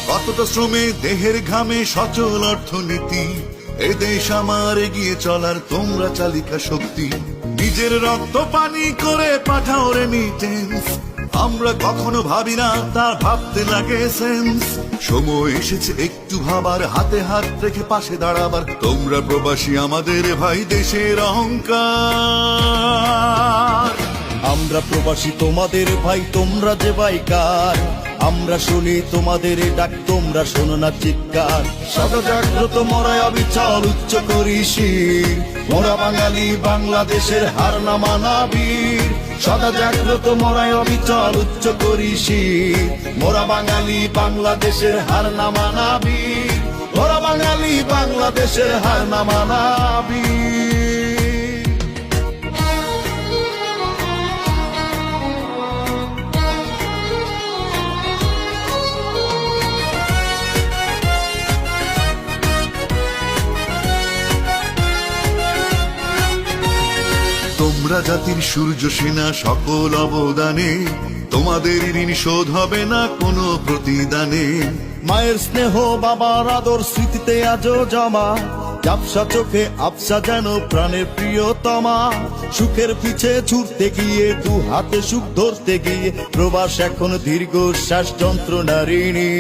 কতটা শ্রমে দেহের ঘামে সচল অর্থনীতি, এ দেশ আমার এগিয়ে চলার তোমরা চালিকা শক্তি। নিজের রক্ত পানি করে পাঠাও রেমিটেন্স, আমরা কখনো ভাবি না তা ভাবতে লাগে সেন্স। সময় এসেছে একটু ভাবার, হাতে হাত রেখে পাশে দাঁড়াবার। তোমরা প্রবাসী আমাদের ভাই, দেশের অহংকার। আমরা প্রবাসী তোমাদের ভাই, তোমরা যে বাইকার। আমরা শুনি তোমাদের ডাক, তোমরা শোনো না চিৎকার। সদা জাগ্রত মোরায় অবিচল উচ্চ করি শির, মোরা বাঙালি বাংলাদেশের হার না মানা বীর। সদা জাগ্রত মোরায় অবিচল উচ্চ করি শির, মোরা বাঙালি বাংলাদেশের হার না মানা বীর। মোরা বাঙালি বাংলাদেশের হার না মানা বীর। তোমরা জাতির সূর্য সেনা, সকল অবদানে তোমাদের ঋণ শোধ হবে না কোনো প্রতিদানে। মায়ের স্নেহ বাবার আদর স্মৃতিতে আজও জমা, ঝাপসা চোখে আবসা যেন প্রাণের প্রিয়তমা। সুখের পিছে ছুটতে গিয়ে, দু হাতে সুখ ধরতে গিয়ে, প্রবাস এখন দীর্ঘশ্বাস যন্ত্রণারিণী।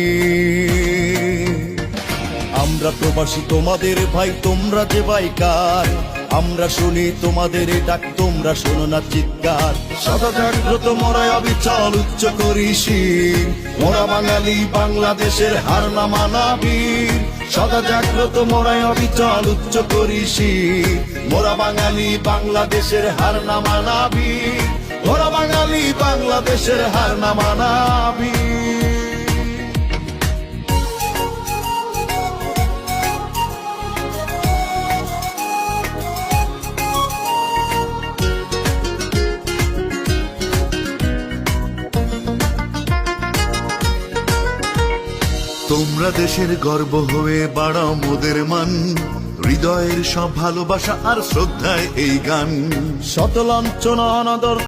আমরা প্রবাসী তোমাদের ভাই, তোমরা যে বাইকার। আমরা শুনি তোমাদের ডাক, তোমরা শোনো না চিৎকার। সদা জাগ্রত মোরায় অবিচল উচ্চ করি শির, মোরা বাঙালি বাংলাদেশের হার না মানা বীর। সদা জাগ্রত মোরায় অবিচল উচ্চ করি শির, মোরা বাঙালি বাংলাদেশের হার না মানা বীর। মোরা বাঙালি বাংলাদেশের হার না মানা বীর। তোমরা দেশের গর্ব হয়ে বাড়াও মোদের মান, হৃদয়ের সব ভালোবাসা আর শ্রদ্ধায় এই গান। শত লাঞ্ছনা অনাদর